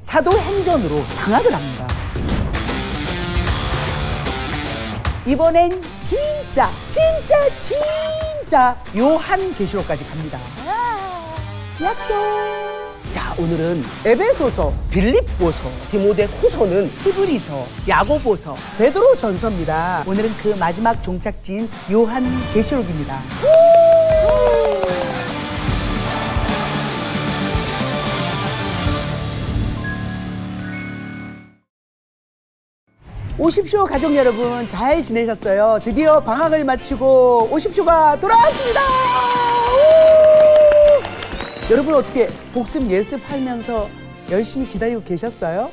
사도행전으로 당학을 합니다. 이번엔 진짜 요한계시록까지 갑니다. 약속! 자, 오늘은 에베소서, 빌립보서, 디모데후서는 히브리서, 야고보서, 베드로전서입니다. 오늘은 그 마지막 종착지인 요한계시록입니다. 오십쇼 가족 여러분, 잘 지내셨어요? 드디어 방학을 마치고 오십쇼가 돌아왔습니다. 여러분 어떻게 복습 예습하면서 열심히 기다리고 계셨어요?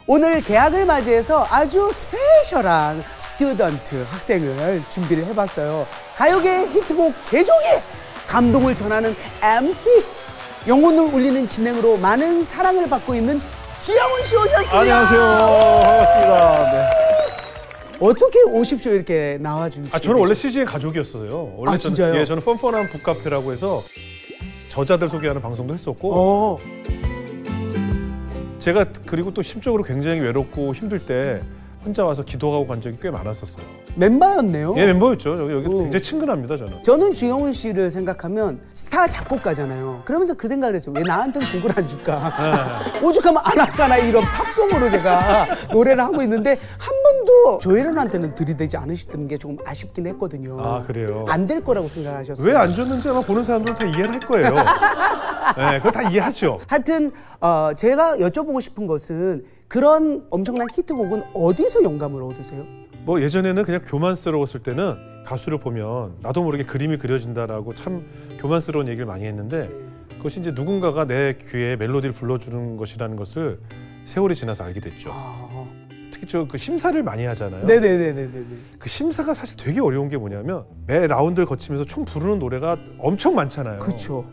오늘 개학을 맞이해서 아주 스페셜한 스튜던트 학생을 준비를 해봤어요. 가요계의 히트곡 제조기, 감동을 전하는 MC, 영혼을 울리는 진행으로 많은 사랑을 받고 있는 주영훈 씨 오셨습니다. 안녕하세요. 반갑습니다. 네. 어떻게 오십쇼 이렇게 나와주시죠? 저는 원래 CGN 가족이었어요. 원래 진짜요? 저는 펀펀한 북카페라고 해서 저자들 소개하는 방송도 했었고, 제가 그리고 또 심적으로 굉장히 외롭고 힘들 때 혼자 와서 기도하고 간 적이 꽤 많았었어요. 멤버였네요. 예, 멤버였죠. 여기 굉장히 친근합니다, 저는. 저는 주영훈 씨를 생각하면 스타 작곡가잖아요. 그러면서 그 생각을 했어요. 왜 나한테는 곡을 안 줄까? 오죽하면 안 할까나 이런 팝송으로 제가 노래를 하고 있는데 한 번도 조혜련한테는 들이대지 않으시던 게 조금 아쉽긴 했거든요. 아, 그래요? 안 될 거라고 생각하셨어요. 왜 안 줬는지 아마 보는 사람들은 다 이해를 할 거예요. 네, 그거 다 이해하죠. 하여튼 제가 여쭤보고 싶은 것은 그런 엄청난 히트곡은 어디서 영감을 얻으세요? 뭐 예전에는 그냥 교만스러웠을 때는 가수를 보면 나도 모르게 그림이 그려진다라고 참 교만스러운 얘기를 많이 했는데, 그것이 이제 누군가가 내 귀에 멜로디를 불러주는 것이라는 것을 세월이 지나서 알게 됐죠. 특히 그 심사를 많이 하잖아요. 네네네네네. 그 심사가 사실 되게 어려운 게 뭐냐면 매 라운드를 거치면서 총 부르는 노래가 엄청 많잖아요. 그렇죠.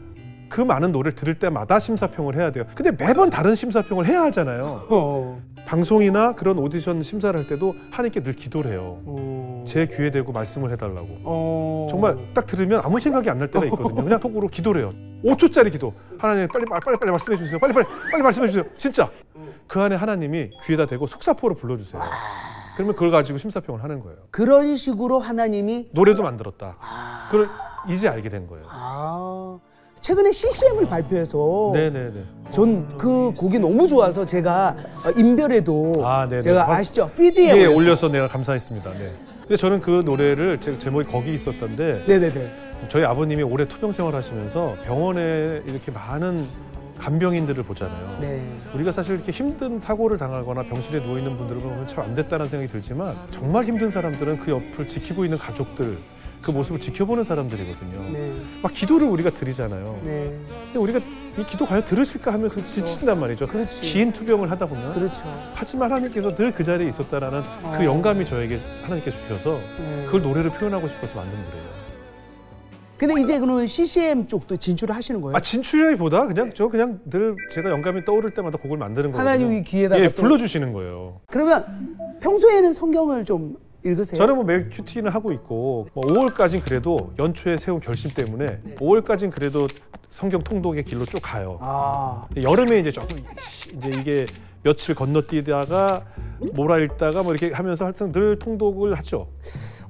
그 많은 노래를 들을 때마다 심사평을 해야 돼요. 근데 매번 다른 심사평을 해야 하잖아요. 방송이나 그런 오디션 심사를 할 때도 하나님께 늘 기도를 해요. 제 귀에 대고 말씀을 해달라고. 정말 딱 들으면 아무 생각이 안 날 때가 있거든요. 그냥 톡으로 기도를 해요. 5초짜리 기도. 하나님 빨리 말씀해 주세요. 빨리 말씀해 주세요. 진짜. 그 안에 하나님이 귀에다 대고 속사포로 불러주세요. 그러면 그걸 가지고 심사평을 하는 거예요. 그런 식으로 하나님이 노래도 만들었다. 그걸 이제 알게 된 거예요. 최근에 CCM을 발표해서 네네네. 전 그 곡이 너무 좋아서 제가 인별에도 제가 아시죠? 피드에 예, 올려서 내가 감사했습니다. 네. 근데 저는 그 노래를 제목이 거기 있었던데, 네네네. 저희 아버님이 오래 투병 생활하시면서 병원에 이렇게 많은 간병인들을 보잖아요. 네. 우리가 사실 이렇게 힘든 사고를 당하거나 병실에 누워 있는 분들을 보면 참 안 됐다는 생각이 들지만, 정말 힘든 사람들은 그 옆을 지키고 있는 가족들, 그 모습을 지켜보는 사람들이거든요. 네. 막 기도를 우리가 드리잖아요. 네. 근데 우리가 이 기도 과연 들으실까 하면서 지친단 말이죠. 그렇지. 긴 투병을 하다 보면. 그렇죠. 하지만 하나님께서 늘 그 자리에 있었다라는 그 영감이 저에게 하나님께서 주셔서 그걸 노래로 표현하고 싶어서 만든 노래예요. 근데 이제 그러면 CCM 쪽도 진출을 하시는 거예요? 진출이보다 그냥 늘 제가 영감이 떠오를 때마다 곡을 만드는 거예요. 하나님이 귀에다가 불러주시는 거예요. 그러면 평소에는 성경을 좀 읽으세요? 저는 뭐 매일 큐티는 하고 있고, 뭐 5월까지는 그래도 연초에 세운 결심 때문에 5월까지는 그래도 성경 통독의 길로 쭉 가요. 여름에 이제 조금 이제 이게 며칠 건너뛰다가 몰아 읽다가 뭐 이렇게 하면서 항상 늘 통독을 하죠.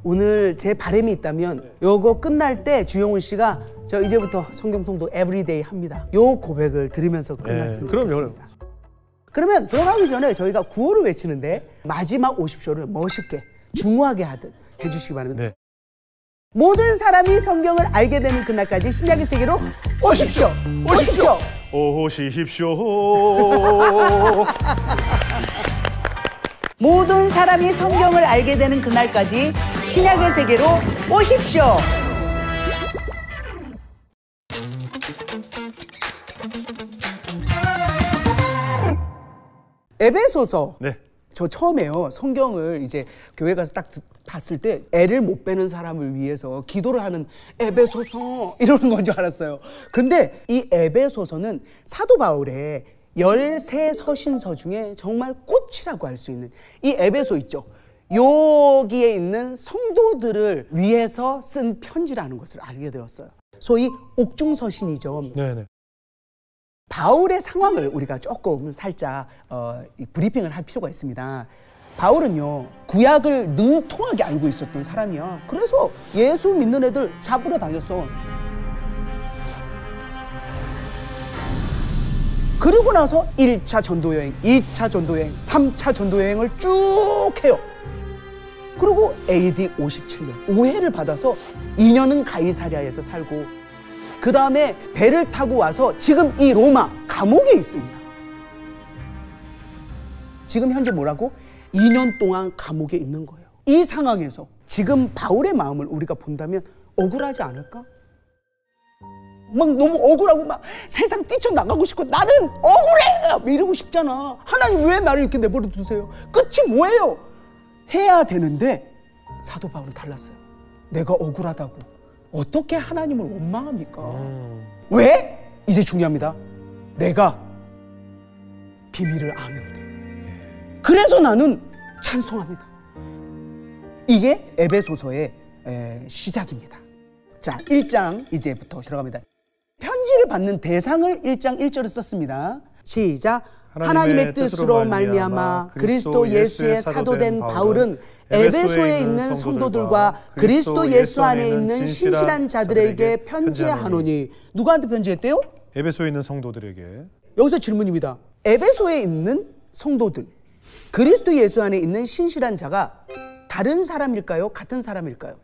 오늘 제 바람이 있다면 요거 끝날 때 주영훈 씨가 저 이제부터 성경 통독 에브리데이 합니다. 요 고백을 들으면서 끝났으면 좋겠습니다. 그러면 들어가기 전에 저희가 구호를 외치는데 마지막 50쇼를 멋있게 중후하게 하듯 해주시기 바랍니다. 네. 모든 사람이 성경을 알게 되는 그날까지 신약의 세계로 오십시오. 오십시오. 오십시오. 모든 사람이 성경을 알게 되는 그날까지 신약의 세계로 오십시오. 에베소서. 네. 저 처음에요, 성경을 이제 교회 가서 딱 봤을 때 애를 못 빼는 사람을 위해서 기도를 하는 에베소서 이러는 건 줄 알았어요. 근데 이 에베소서는 사도 바울의 13서신서 중에 정말 꽃이라고 할 수 있는 이 에베소 있죠. 여기에 있는 성도들을 위해서 쓴 편지라는 것을 알게 되었어요. 소위 옥중서신이죠. 네네. 바울의 상황을 우리가 조금 살짝 브리핑을 할 필요가 있습니다. 바울은요, 구약을 능통하게 알고 있었던 사람이야. 그래서 예수 믿는 애들 잡으러 다녔어. 그리고 나서 1차 전도여행, 2차 전도여행, 3차 전도여행을 쭉 해요. 그리고 AD 57년 오해를 받아서 2년은 가이사랴에서 살고, 그 다음에 배를 타고 와서 지금 이 로마 감옥에 있습니다. 지금 현재 뭐라고? 2년 동안 감옥에 있는 거예요. 이 상황에서 지금 바울의 마음을 우리가 본다면 억울하지 않을까? 막 너무 억울하고 막 세상 뛰쳐나가고 싶고 나는 억울해! 이러고 싶잖아. 하나님 왜 나를 이렇게 내버려 두세요? 끝이 뭐예요? 해야 되는데 사도 바울은 달랐어요. 내가 억울하다고 어떻게 하나님을 원망합니까? 왜? 이제 중요합니다. 내가 비밀을 아는데. 그래서 나는 찬송합니다. 이게 에베소서의 시작입니다. 자, 1장 이제부터 들어갑니다. 편지를 받는 대상을 1장 1절을 썼습니다. 시작. 하나님의 뜻으로 말미암아 그리스도 예수의 사도된 바울은 에베소에 있는 성도들과 그리스도 예수 안에 있는 신실한 자들에게 편지하노니. 누구한테 편지했대요? 에베소에 있는 성도들에게. 여기서 질문입니다. 에베소에 있는 성도들, 그리스도 예수 안에 있는 신실한 자가 다른 사람일까요? 같은 사람일까요?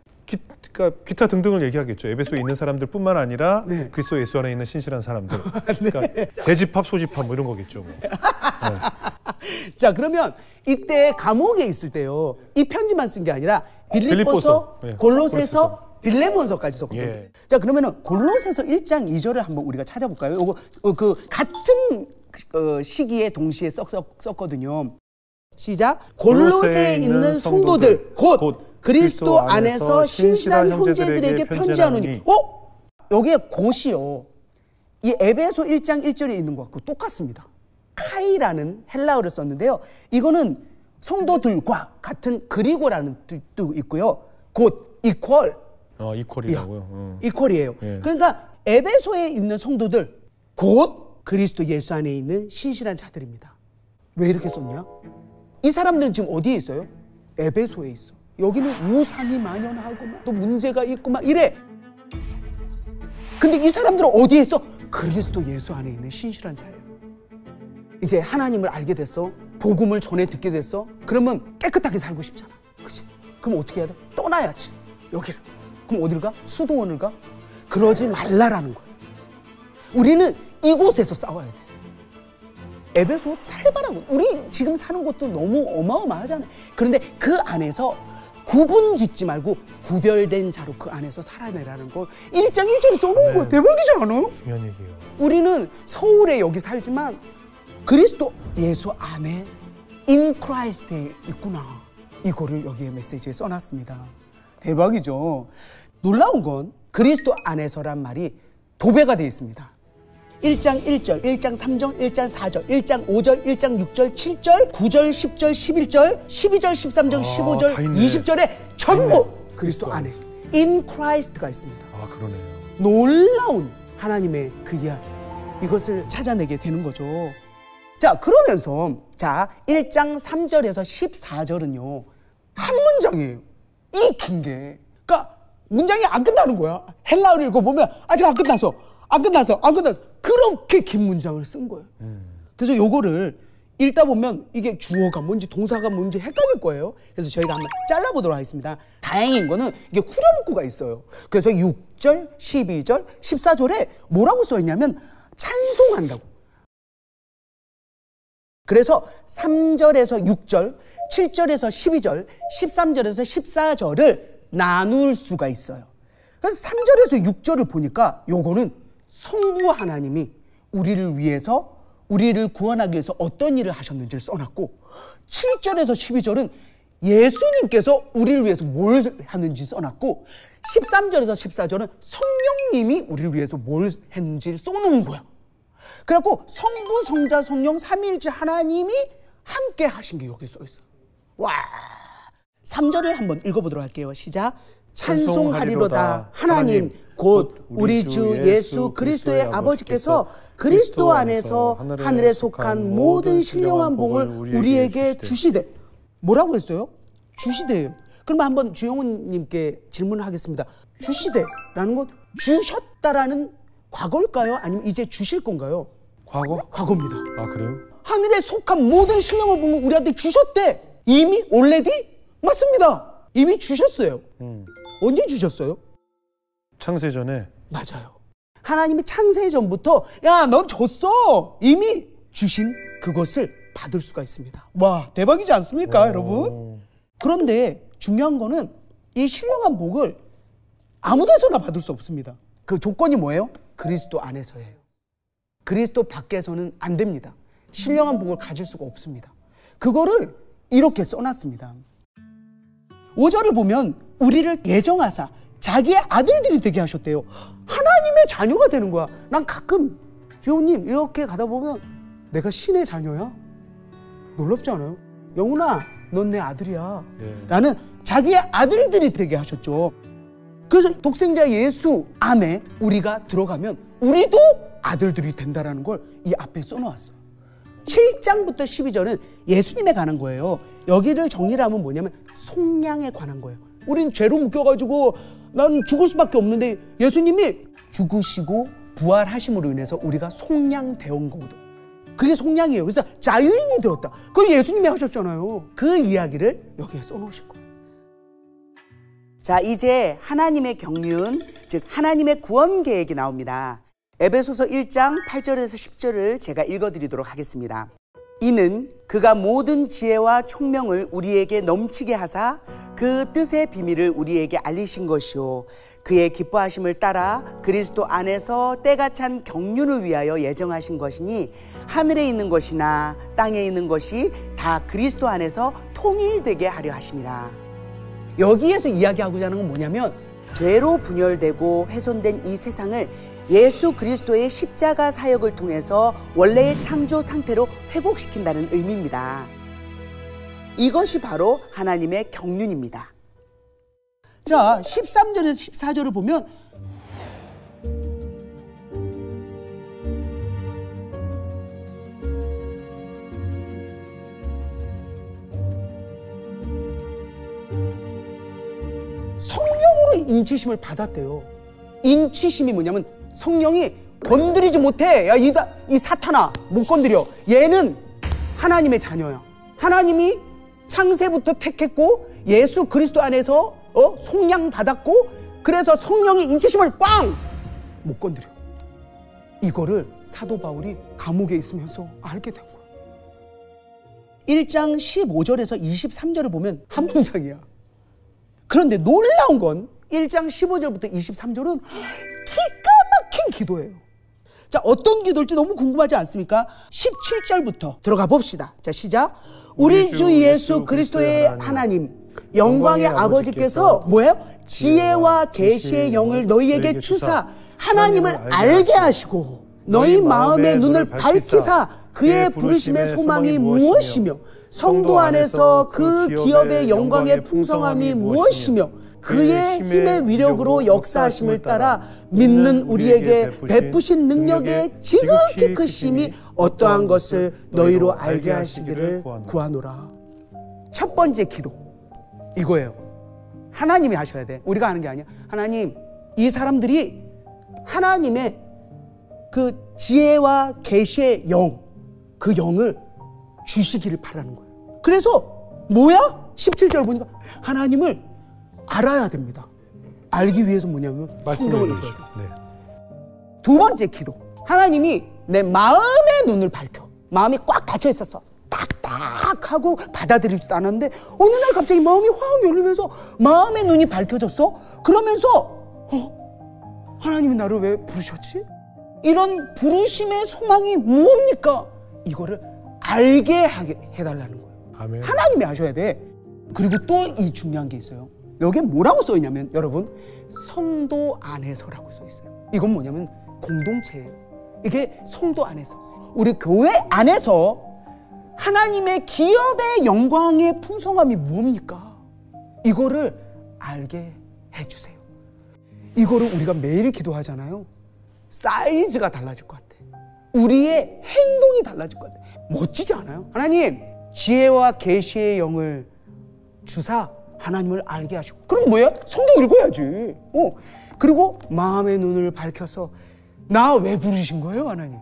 그러니까 기타 등등을 얘기하겠죠. 에베소에 있는 사람들뿐만 아니라 네. 그리스도 예수 안에 있는 신실한 사람들. 그러니까 네. 대집합, 소집합 뭐 이런 거겠죠. 뭐. 네. 자, 그러면 이때 감옥에 있을 때요, 이 편지만 쓴 게 아니라 빌립보서, 네. 골로새서, 빌레몬서까지 썼거든요. 예. 자, 그러면은 골로새서 1장 2절을 한번 우리가 찾아볼까요? 요거 그 같은 시기에 동시에 썼거든요. 시작. 골로새에 있는 성도들 곧 그리스도 안에서 신실한 형제들에게 편지하노니. 여기에 곧이요, 이 에베소 1장 1절에 있는 것과 똑같습니다. 카이라는 헬라어를 썼는데요, 이거는 성도들과 같은 그리고라는 뜻도 있고요, 곧 이퀄. 이퀄이라고요. 이퀄이에요. 예. 그러니까 에베소에 있는 성도들 곧 그리스도 예수 안에 있는 신실한 자들입니다. 왜 이렇게 썼냐? 이 사람들은 지금 어디에 있어요? 에베소에 있어. 여기는 우상이 만연하고 또 문제가 있고 막 이래. 근데 이 사람들은 어디에 있어? 그리스도 예수 안에 있는 신실한 자예요. 이제 하나님을 알게 됐어. 복음을 전해 듣게 됐어. 그러면 깨끗하게 살고 싶잖아. 그치? 그럼 어떻게 해야 돼? 떠나야지, 여기를. 그럼 어딜 가? 수도원을 가? 그러지 말라라는 거예요. 우리는 이곳에서 싸워야 돼. 에베소 살바라고. 우리 지금 사는 곳도 너무 어마어마하잖아요. 그런데 그 안에서 구분 짓지 말고 구별된 자로 그 안에서 살아내라는 거 1장 1절에 써놓은 거 대박이지 않아? 중요한 얘기예요. 우리는 서울에 여기 살지만 그리스도 예수 안에 in Christ에 있구나. 이거를 여기에 메시지에 써놨습니다. 대박이죠. 놀라운 건 그리스도 안에서란 말이 도배가 되어 있습니다. 1장 1절, 1장 3절, 1장 4절, 1장 5절, 1장 6절, 7절, 9절, 10절, 11절, 12절, 13절, 15절, 20절에 전부 그리스도 안에 in Christ가 있습니다. 그러네요. 놀라운 하나님의 그 이야기, 이것을 찾아내게 되는 거죠. 자, 그러면서 자 1장 3절에서 14절은요 한 문장이에요. 이 긴 게. 그러니까 문장이 안 끝나는 거야. 헬라어를 읽어보면 아직 안 끝났어. 그렇게 긴 문장을 쓴 거예요. 그래서 요거를 읽다 보면 이게 주어가 뭔지 동사가 뭔지 헷갈릴 거예요. 그래서 저희가 한번 잘라보도록 하겠습니다. 다행인 거는 이게 후렴구가 있어요. 그래서 6절, 12절, 14절에 뭐라고 써있냐면 찬송한다고. 그래서 3절에서 6절, 7절에서 12절, 13절에서 14절을 나눌 수가 있어요. 그래서 3절에서 6절을 보니까 요거는 성부 하나님이 우리를 위해서, 우리를 구원하기 위해서 어떤 일을 하셨는지를 써놨고, 7절에서 12절은 예수님께서 우리를 위해서 뭘 하는지 써놨고, 13절에서 14절은 성령님이 우리를 위해서 뭘 했는지를 써놓은 거야. 그래갖고 성부, 성자, 성령 삼위일체 하나님이 함께 하신 게 여기 써있어요. 와! 3절을 한번 읽어보도록 할게요. 시작. 찬송하리로다. 하나님 곧 우리 주 예수 그리스도의 아버지께서 그리스도 안에서 하늘에 속한 모든 신령한 복을 우리에게 주시되. 뭐라고 했어요? 주시대요. 그러면 한번 주영훈님께 질문하겠습니다. 주시되라는 건 주셨다라는 과거일까요? 아니면 이제 주실 건가요? 과거입니다. 아, 그래요? 하늘에 속한 모든 신령한 복을 우리한테 주셨대. 이미 올레디? 맞습니다. 이미 주셨어요. 언제 주셨어요? 창세전에. 맞아요. 하나님이 창세 전부터 야, 넌 줬어. 이미 주신 그것을 받을 수가 있습니다. 와, 대박이지 않습니까, 여러분? 그런데 중요한 거는 이 신령한 복을 아무 데서나 받을 수 없습니다. 그 조건이 뭐예요? 그리스도 안에서예요. 그리스도 밖에서는 안 됩니다. 신령한 복을 가질 수가 없습니다. 그거를 이렇게 써놨습니다. 5절을 보면 우리를 예정하사 자기의 아들들이 되게 하셨대요. 하나님의 자녀가 되는 거야. 난 가끔 주영님 이렇게 가다 보면 내가 신의 자녀야? 놀랍지 않아요? 영훈아, 넌 내 아들이야. 라는 자기의 아들들이 되게 하셨죠. 그래서 독생자 예수 안에 우리가 들어가면 우리도 아들들이 된다는 걸 이 앞에 써놓았어요. 7장부터 12절은 예수님에 관한 거예요. 여기를 정리를 하면 뭐냐면 속량에 관한 거예요. 우린 죄로 묶여가지고 난 죽을 수밖에 없는데 예수님이 죽으시고 부활하심으로 인해서 우리가 속량되어 온 거거든. 그게 속량이에요. 그래서 자유인이 되었다. 그걸 예수님이 하셨잖아요. 그 이야기를 여기에 써놓으신 거예요. 자, 이제 하나님의 경륜, 즉 하나님의 구원 계획이 나옵니다. 에베소서 1장 8절에서 10절을 제가 읽어드리도록 하겠습니다. 이는 그가 모든 지혜와 총명을 우리에게 넘치게 하사 그 뜻의 비밀을 우리에게 알리신 것이요 그의 기뻐하심을 따라 그리스도 안에서 때가 찬 경륜을 위하여 예정하신 것이니 하늘에 있는 것이나 땅에 있는 것이 다 그리스도 안에서 통일되게 하려 하심이라. 여기에서 이야기하고자 하는 건 뭐냐면 죄로 분열되고 훼손된 이 세상을 예수 그리스도의 십자가 사역을 통해서 원래의 창조 상태로 회복시킨다는 의미입니다. 이것이 바로 하나님의 경륜입니다. 자, 13절에서 14절을 보면 성령으로 인치심을 받았대요. 인치심이 뭐냐면 성령이 건드리지 못해. 야, 이 사탄아, 못 건드려. 얘는 하나님의 자녀야. 하나님이 창세부터 택했고 예수 그리스도 안에서 속량 받았고 그래서 성령이 인치심을 꽝! 못 건드려. 이거를 사도 바울이 감옥에 있으면서 알게 된 거야. 1장 15절에서 23절을 보면 한 문장이야. 그런데 놀라운 건 1장 15절부터 23절은 기가 막힌 기도예요. 자, 어떤 기도일지 너무 궁금하지 않습니까? 17절부터 들어가 봅시다. 자, 시작. 우리 주 예수 그리스도의 하나님 영광의 아버지께서 뭐예요? 지혜와 계시의 영을 너희에게 주사 하나님을 알게 하시고 너희 마음의 눈을 밝히사 그의 부르심의 소망이 무엇이며 성도 안에서 그 기업의 영광의 풍성함이 무엇이며 그의 힘의 위력으로 역사하심을 따라 믿는 우리에게 베푸신 능력의 지극히 크심이 어떠한 것을 너희로 알게 하시기를 구하노라. 첫 번째 기도 이거예요. 하나님이 하셔야 돼. 우리가 하는 게 아니야. 하나님, 이 사람들이 하나님의 그 지혜와 계시의 영, 그 영을 주시기를 바라는 거예요. 그래서 뭐야? 17절 보니까 하나님을 알아야 됩니다. 알기 위해서 뭐냐면 성경을 읽어야 돼요. 네. 두 번째 기도. 하나님이 내 마음의 눈을 밝혀. 마음이 꽉 닫혀 있었어. 딱딱하고 받아들이지도 않았는데 어느 날 갑자기 마음이 확 열리면서 마음의 눈이 밝혀졌어. 그러면서 하나님이 나를 왜 부르셨지? 이런 부르심의 소망이 무엇입니까? 이거를 알게 해달라는 거예요. 아멘. 하나님이 하셔야 돼. 그리고 또 이 중요한 게 있어요. 여기에 뭐라고 써 있냐면 여러분 성도 안에서라고 써 있어요. 이건 뭐냐면 공동체예요. 이게 성도 안에서 우리 교회 안에서 하나님의 기업의 영광의 풍성함이 뭡니까? 이거를 알게 해주세요. 이거를 우리가 매일 기도하잖아요. 사이즈가 달라질 것 같아. 우리의 행동이 달라질 것 같아. 멋지지 않아요? 하나님, 지혜와 계시의 영을 주사 하나님을 알게 하시고. 그럼 뭐야? 성경 읽어야지. 그리고 마음의 눈을 밝혀서 나 왜 부르신 거예요, 하나님?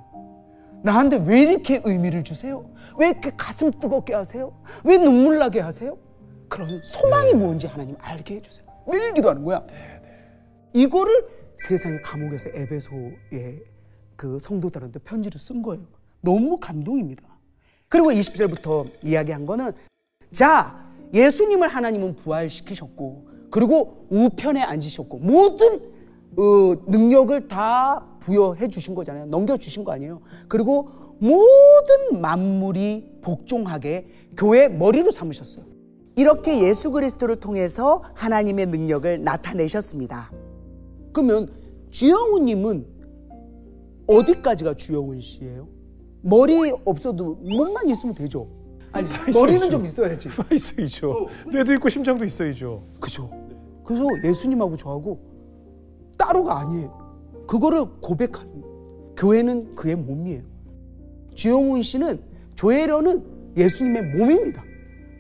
나한테 왜 이렇게 의미를 주세요? 왜 이렇게 가슴 뜨겁게 하세요? 왜 눈물 나게 하세요? 그런 소망이 뭔지 하나님 알게 해주세요. 매일 기도하는 거야. 이거를 세상의 감옥에서 에베소의 그 성도들한테 편지를 쓴 거예요. 너무 감동입니다. 그리고 20절부터 이야기한 거는, 자, 예수님을 하나님은 부활시키셨고, 그리고 우편에 앉으셨고, 모든 능력을 다 부여해 주신 거잖아요. 넘겨주신 거 아니에요. 그리고 모든 만물이 복종하게 교회 머리로 삼으셨어요. 이렇게 예수 그리스도를 통해서 하나님의 능력을 나타내셨습니다. 그러면 주영훈님은 어디까지가 주영훈 씨예요? 머리 없어도 몸만 있으면 되죠. 아니, 머리는 좀 있어야지. 있어야죠. 뇌도 있고 심장도 있어야죠. 그죠. 그래서 예수님하고 저하고 따로가 아니에요. 그거를 고백하는 거예요. 교회는 그의 몸이에요. 주영훈 씨는, 조혜련은 예수님의 몸입니다.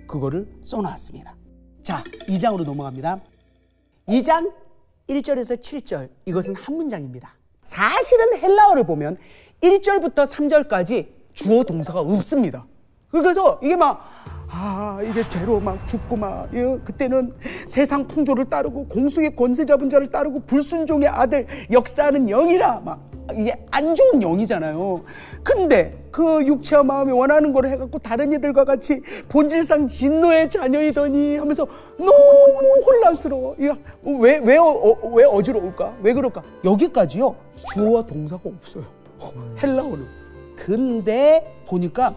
그거를 써놨습니다. 자, 2장으로 넘어갑니다. 2장 1절에서 7절, 이것은 한 문장입니다. 사실은 헬라어를 보면 1절부터 3절까지 주어 동사가 없습니다. 그래서 이게 이게 죄로 막 죽고 그때는 세상 풍조를 따르고 공수의 권세 잡은 자를 따르고 불순종의 아들 역사하는 영이라 이게 안 좋은 영이잖아요. 근데 그 육체와 마음이 원하는 걸 해갖고 다른 이들과 같이 본질상 진노의 자녀이더니 하면서 너무 혼란스러워. 왜 어지러울까? 왜 그럴까? 여기까지요. 주어와 동사가 없어요. 헬라어는. 근데 보니까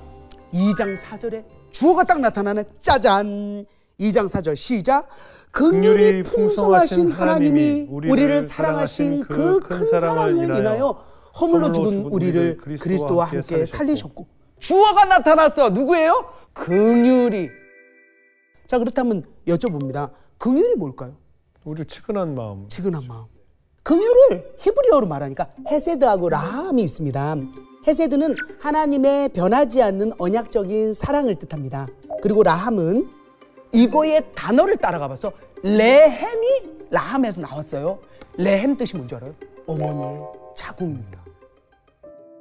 2장 4절에 주어가 딱 나타나네. 짜잔. 2장 4절 시작. 긍휼이 풍성하신 하나님이 우리를 사랑하신 그 큰 사랑을 인하여 허물로 죽은 우리를 그리스도와 함께 살리셨고. 주어가 나타났어. 누구예요? 긍휼이. 자, 그렇다면 여쭤봅니다. 긍휼이 뭘까요? 우리를 치근한 마음. 치근한 마음. 긍휼을 히브리어로 말하니까 헤세드하고 라함이 있습니다. 헤세드는 하나님의 변하지 않는 언약적인 사랑을 뜻합니다. 그리고 라함은 이거의 단어를 따라가 봐서 레헴이 라함에서 나왔어요. 레헴 뜻이 뭔지 알아요? 어머니의 자궁입니다.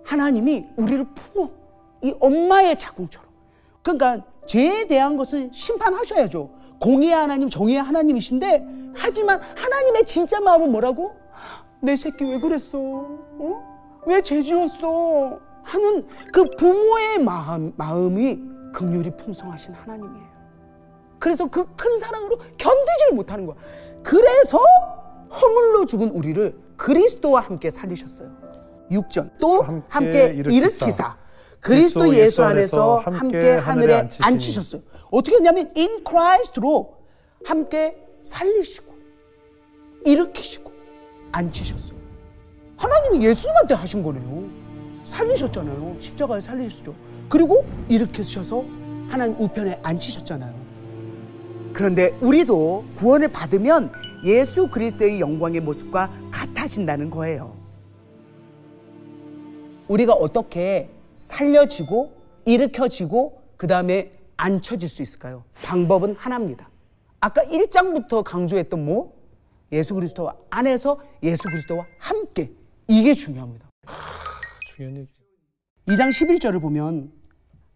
하나님이 우리를 품어. 이 엄마의 자궁처럼. 그러니까 죄에 대한 것은 심판하셔야죠. 공의의 하나님, 정의의 하나님이신데, 하지만 하나님의 진짜 마음은 뭐라고? 내 새끼 왜 그랬어? 왜 죄 지었어? 하는 그 부모의 마음이 긍휼이 풍성하신 하나님이에요. 그래서 그 큰 사랑으로 견디지를 못하는 거야. 그래서 허물로 죽은 우리를 그리스도와 함께 살리셨어요. 6절 또 함께 일으키사 그리스도 예수 안에서 함께 하늘에 앉히셨어요. 어떻게 했냐면 in Christ로 함께 살리시고 일으키시고 앉히셨어요. 하나님이 예수님한테 하신 거네요. 살리셨잖아요. 십자가에 살리셨죠. 그리고 일으키셔서 하나님 우편에 앉히셨잖아요. 그런데 우리도 구원을 받으면 예수 그리스도의 영광의 모습과 같아진다는 거예요. 우리가 어떻게 살려지고 일으켜지고 그 다음에 앉혀질 수 있을까요? 방법은 하나입니다. 아까 1장부터 강조했던 예수 그리스도 안에서 예수 그리스도와 함께. 이게 중요합니다. 중요한 얘기. 2장 11절을 보면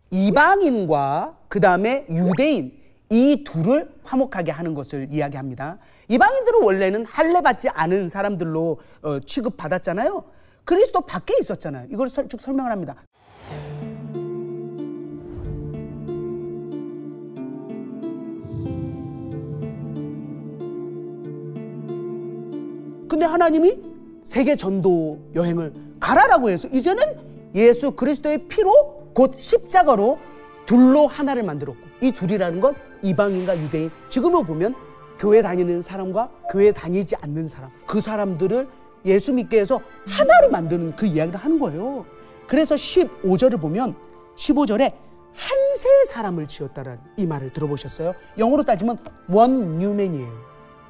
이방인과 그 다음에 유대인 이 둘을 화목하게 하는 것을 이야기합니다. 이방인들은 원래는 할례받지 않은 사람들로 취급받았잖아요. 그리스도 밖에 있었잖아요. 이걸 쭉 설명을 합니다. 근데 하나님이 세계 전도 여행을 가라라고 해서 이제는 예수 그리스도의 피로 곧 십자가로 둘로 하나를 만들었고, 이 둘이라는 건 이방인과 유대인, 지금으로 보면 교회 다니는 사람과 교회 다니지 않는 사람, 그 사람들을 예수 믿게 해서 하나로 만드는 그 이야기를 하는 거예요. 그래서 15절을 보면 15절에 한 세 사람을 지었다라는 이 말을 들어보셨어요? 영어로 따지면 one new man이에요.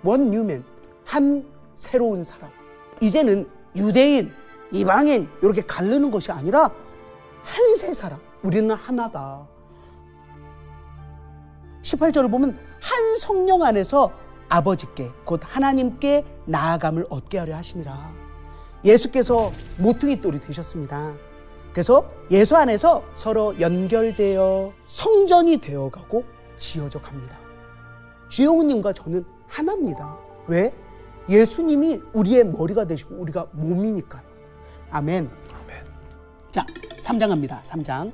one new man. 한 새로운 사람. 이제는 유대인, 이방인 이렇게 가르는 것이 아니라 한 새 사람. 우리는 하나다. 18절을 보면 한 성령 안에서 아버지께 곧 하나님께 나아감을 얻게 하려 하심이라. 예수께서 모퉁이 돌이 되셨습니다. 그래서 예수 안에서 서로 연결되어 성전이 되어가고 지어져 갑니다. 주영훈님과 저는 하나입니다. 왜? 예수님이 우리의 머리가 되시고 우리가 몸이니까요. 아멘. 아멘. 자, 3장 갑니다. 3장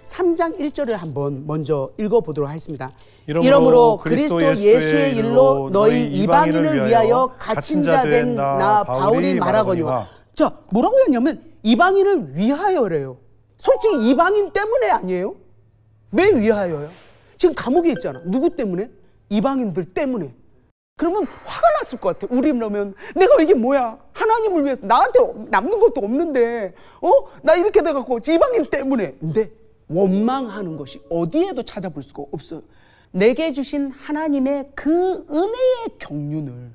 1절을 한번 먼저 읽어보도록 하겠습니다. 이러므로 그리스도 예수의 일로 너희 이방인을 위하여 갇힌 자 된 나 바울이 말하거니와. 자, 뭐라고 했냐면 이방인을 위하여래요. 솔직히 이방인 때문에 아니에요? 왜 위하여요? 지금 감옥에 있잖아. 누구 때문에? 이방인들 때문에. 그러면 화가 났을 것 같아. 우리라면 내가 이게 뭐야? 하나님을 위해서 나한테 남는 것도 없는데 나 이렇게 돼갖고 이방인 때문에. 근데 원망하는 것이 어디에도 찾아볼 수가 없어요. 내게 주신 하나님의 그 은혜의 경륜을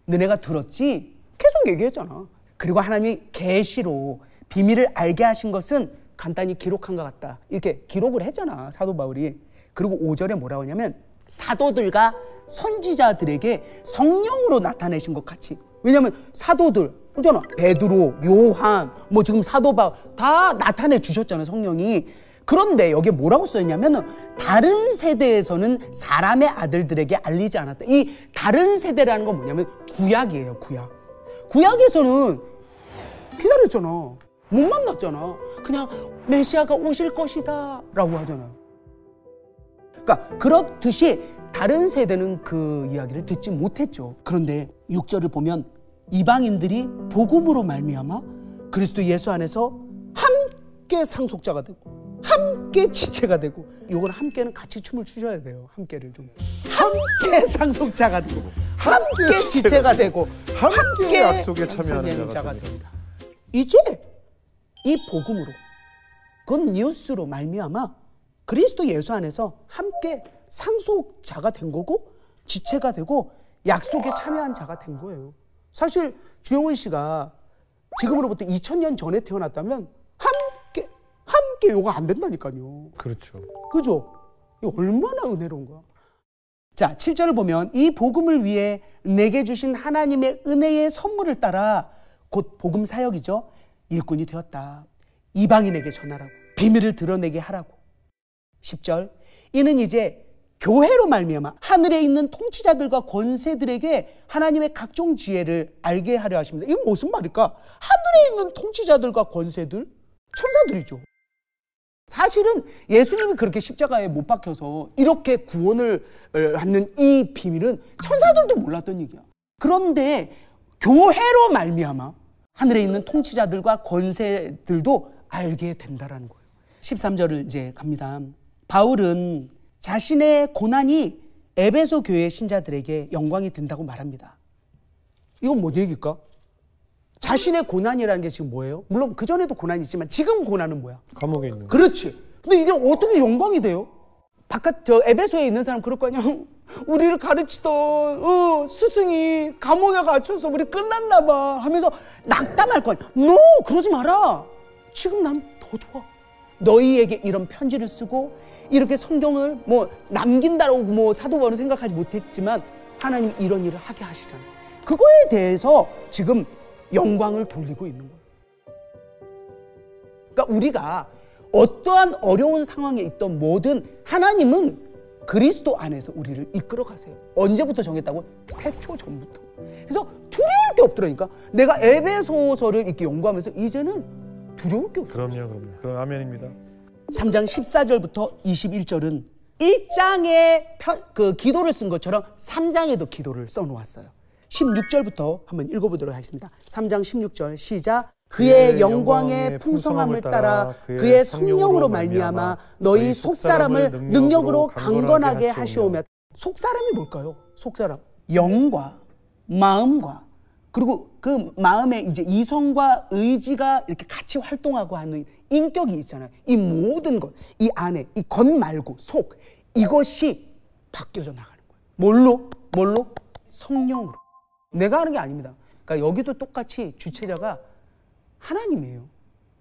너네가 들었지? 계속 얘기했잖아. 그리고 하나님이 계시로 비밀을 알게 하신 것은 간단히 기록한 것 같다. 이렇게 기록을 했잖아, 사도 바울이. 그리고 5절에 뭐라고 하냐면 사도들과 선지자들에게 성령으로 나타내신 것 같이. 왜냐하면 사도들, 그잖아. 베드로, 요한, 뭐 지금 사도 바울 다 나타내 주셨잖아요, 성령이. 그런데 여기에 뭐라고 써있냐면 다른 세대에서는 사람의 아들들에게 알리지 않았다. 이 다른 세대라는 건 뭐냐면 구약이에요, 구약. 구약에서는 기다렸잖아. 못 만났잖아. 그냥 메시아가 오실 것이다 라고 하잖아요. 그러니까 그렇듯이 다른 세대는 그 이야기를 듣지 못했죠. 그런데 6절을 보면 이방인들이 복음으로 말미암아 그리스도 예수 안에서 함께 상속자가 되고 함께 지체가 되고, 이건 함께는 같이 춤을 추셔야 돼요. 함께를 좀. 함께 상속자가 되고 함께 지체가 되고 함께 약속에 참여하는 자가 됩니다. 이제 이 복음으로 그 뉴스로 말미암아 그리스도 예수 안에서 함께 상속자가 된 거고 지체가 되고 약속에 참여한 자가 된 거예요. 사실 주영훈 씨가 지금으로부터 2000년 전에 태어났다면 함께 요가 안 된다니까요. 그렇죠. 그죠? 이거 얼마나 은혜로운 거야. 자, 7절을 보면 이 복음을 위해 내게 주신 하나님의 은혜의 선물을 따라 곧 복음 사역이죠. 일꾼이 되었다. 이방인에게 전하라고. 비밀을 드러내게 하라고. 10절. 이는 이제 교회로 말미암아 하늘에 있는 통치자들과 권세들에게 하나님의 각종 지혜를 알게 하려 하십니다. 이건 무슨 말일까? 하늘에 있는 통치자들과 권세들? 천사들이죠. 사실은 예수님이 그렇게 십자가에 못 박혀서 이렇게 구원을 받는 이 비밀은 천사들도 몰랐던 얘기야. 그런데 교회로 말미암아 하늘에 있는 통치자들과 권세들도 알게 된다라는 거예요. 13절을 이제 갑니다. 바울은 자신의 고난이 에베소 교회 신자들에게 영광이 된다고 말합니다. 이건 뭔 얘기일까? 자신의 고난이라는 게 지금 뭐예요? 물론 그전에도 고난이 있지만 지금 고난은 뭐야? 감옥에 있는 거. 그렇지. 근데 이게 어떻게 영광이 돼요? 바깥 저 에베소에 있는 사람 그럴 거 아니야? 우리를 가르치던 스승이 감옥에 갇혀서 우리 끝났나 봐 하면서 낙담할 거 아니야? No! 그러지 마라. 지금 난 더 좋아. 너희에게 이런 편지를 쓰고 이렇게 성경을 뭐 남긴다라고 뭐 사도 바울은 생각하지 못했지만 하나님 이런 일을 하게 하시잖아요. 그거에 대해서 지금 영광을 돌리고 있는 거예요. 그러니까 우리가 어떠한 어려운 상황에 있던 뭐든 하나님은 그리스도 안에서 우리를 이끌어 가세요. 언제부터 정했다고? 태초 전부터. 그래서 두려울 게 없더라니까. 내가 에베소서를 이렇게 연구하면서 이제는 두려울 게 없어요. 그럼요. 그럼 아멘입니다. 3장 14절부터 21절은 1장에 그 기도를 쓴 것처럼 3장에도 기도를 써놓았어요. 16절부터 한번 읽어보도록 하겠습니다. 3장 16절 시작. 그의 영광의 풍성함을 따라 그의 성령으로 말미암아 너희 속사람을 능력으로 강건하게 하시오며. 속사람이 뭘까요? 속사람. 영과 마음과 그리고 그 마음에 이제 이성과 의지가 이렇게 같이 활동하고 하는 인격이 있잖아요. 이 모든 것, 이 안에 이 겉 말고 속, 이것이 바뀌어져 나가는 거예요. 뭘로? 성령으로. 내가 하는 게 아닙니다. 그러니까 여기도 똑같이 주체자가 하나님이에요.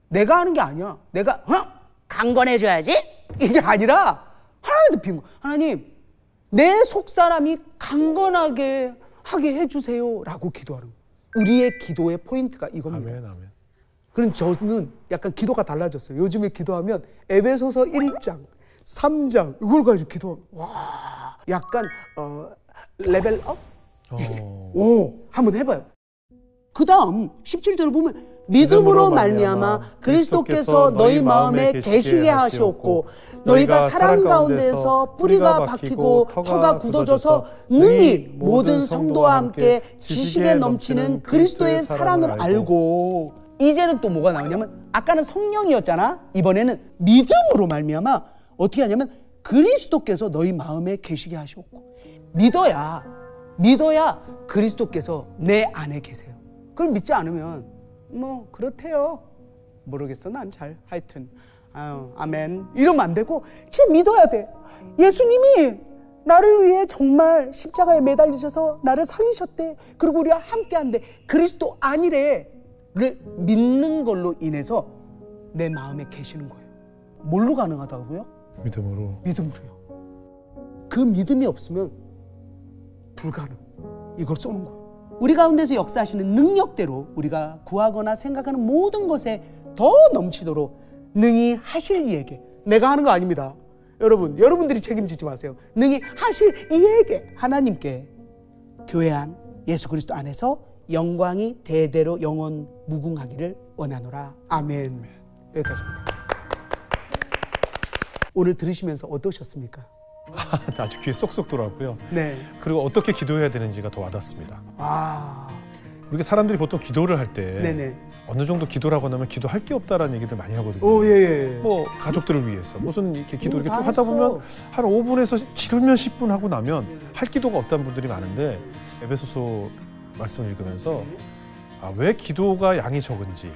내가 하는 게 아니야. 내가 강건해줘야지 이게 아니라 하나님한테 빈 거. 하나님, 내 속사람이 강건하게 하게 해주세요 라고 기도하는 거예요. 우리의 기도의 포인트가 이겁니다. 아멘, 아멘. 그럼 저는 약간 기도가 달라졌어요. 요즘에 기도하면 에베소서 1장, 3장 이걸 가지고 기도하면 와, 약간 레벨업? 오, 한번 해봐요. 그 다음 17절을 보면 믿음으로 말미암아 그리스도께서 너희 마음에 계시게 하시옵고 너희가 사랑 가운데서 뿌리가 박히고 터가 굳어져서 능히 모든 성도와 함께 지식에 넘치는 그리스도의 사랑을 알고. 이제는 또 뭐가 나오냐면 아까는 성령이었잖아. 이번에는 믿음으로 말미암아 어떻게 하냐면 그리스도께서 너희 마음에 계시게 하시옵고. 믿어야 그리스도께서 내 안에 계세요. 그걸 믿지 않으면 뭐 그렇대요. 모르겠어. 난 잘 하여튼 아멘 이러면 안 되고 진짜 믿어야 돼. 예수님이 나를 위해 정말 십자가에 매달리셔서 나를 살리셨대. 그리고 우리와 함께한대. 그리스도 아니래를 믿는 걸로 인해서 내 마음에 계시는 거예요. 뭘로 가능하다고요? 믿음으로요. 그 믿음이 없으면 불가능. 이걸 쏘는 거예요. 우리 가운데서 역사하시는 능력대로 우리가 구하거나 생각하는 모든 것에 더 넘치도록 능히 하실 이에게, 내가 하는 거 아닙니다. 여러분들이 책임지지 마세요. 능히 하실 이에게, 하나님께 교회 안 예수 그리스도 안에서 영광이 대대로 영원 무궁하기를 원하노라. 아멘. 여기까지입니다. 오늘 들으시면서 어떠셨습니까? 아주 귀에 쏙쏙 들어왔고요. 네. 그리고 어떻게 기도해야 되는지가 더 와닿습니다. 우리가 사람들이 보통 기도를 할 때 네네. 어느 정도 기도를 하고 나면 기도할 게 없다라는 얘기들 많이 하거든요. 오, 예. 뭐 가족들을 위해서 무슨 이렇게 기도 이렇게 쭉 하다 보면 한 5분에서 길면 10분 하고 나면 할 기도가 없다는 분들이 많은데, 에베소서 말씀을 읽으면서 왜 기도가 양이 적은지,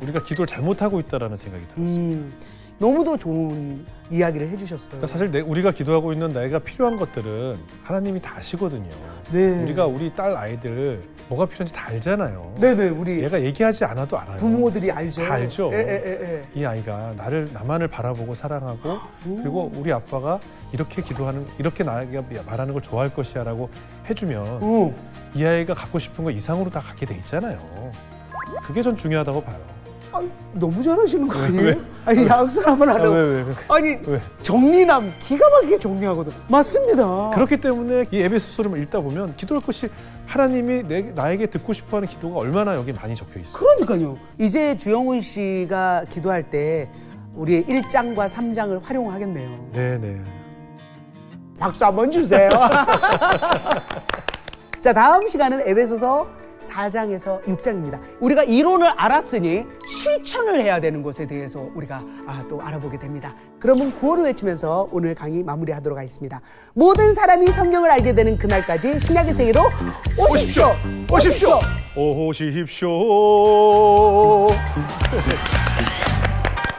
우리가 기도를 잘못하고 있다라는 생각이 들었습니다. 너무도 좋은 이야기를 해주셨어요. 그러니까 사실 우리가 기도하고 있는 내가 필요한 것들은 하나님이 다 아시거든요. 네. 우리가 우리 딸 아이들 뭐가 필요한지 다 알잖아요. 네네. 우리 얘가 얘기하지 않아도 알아요. 부모들이 알죠. 다 알죠. 이 아이가 나만을 바라보고 사랑하고 그리고 우리 아빠가 이렇게 기도하는, 이렇게 나에게 말하는 걸 좋아할 것이야라고 해주면 이 아이가 갖고 싶은 거 이상으로 다 갖게 돼 있잖아요. 그게 전 중요하다고 봐요. 너무 잘하시는 거 아니에요? 아니, 약속 한번 하려고. 왜? 정리남 기가 막히게 정리하거든. 맞습니다. 그렇기 때문에 이 에베소서를 읽다 보면 기도할 것이 하나님이 나에게 듣고 싶어하는 기도가 얼마나 여기 많이 적혀 있어요. 그러니까요. 이제 주영훈 씨가 기도할 때 우리의 1장과 3장을 활용하겠네요. 네네. 박수 한번 주세요. 자, 다음 시간은 에베소서 4장에서 6장입니다. 우리가 이론을 알았으니 실천을 해야 되는 것에 대해서 우리가 또 알아보게 됩니다. 그러면 구호를 외치면서 오늘 강의 마무리하도록 하겠습니다. 모든 사람이 성경을 알게 되는 그날까지 신약의 세계로 오십시오. 오십시오.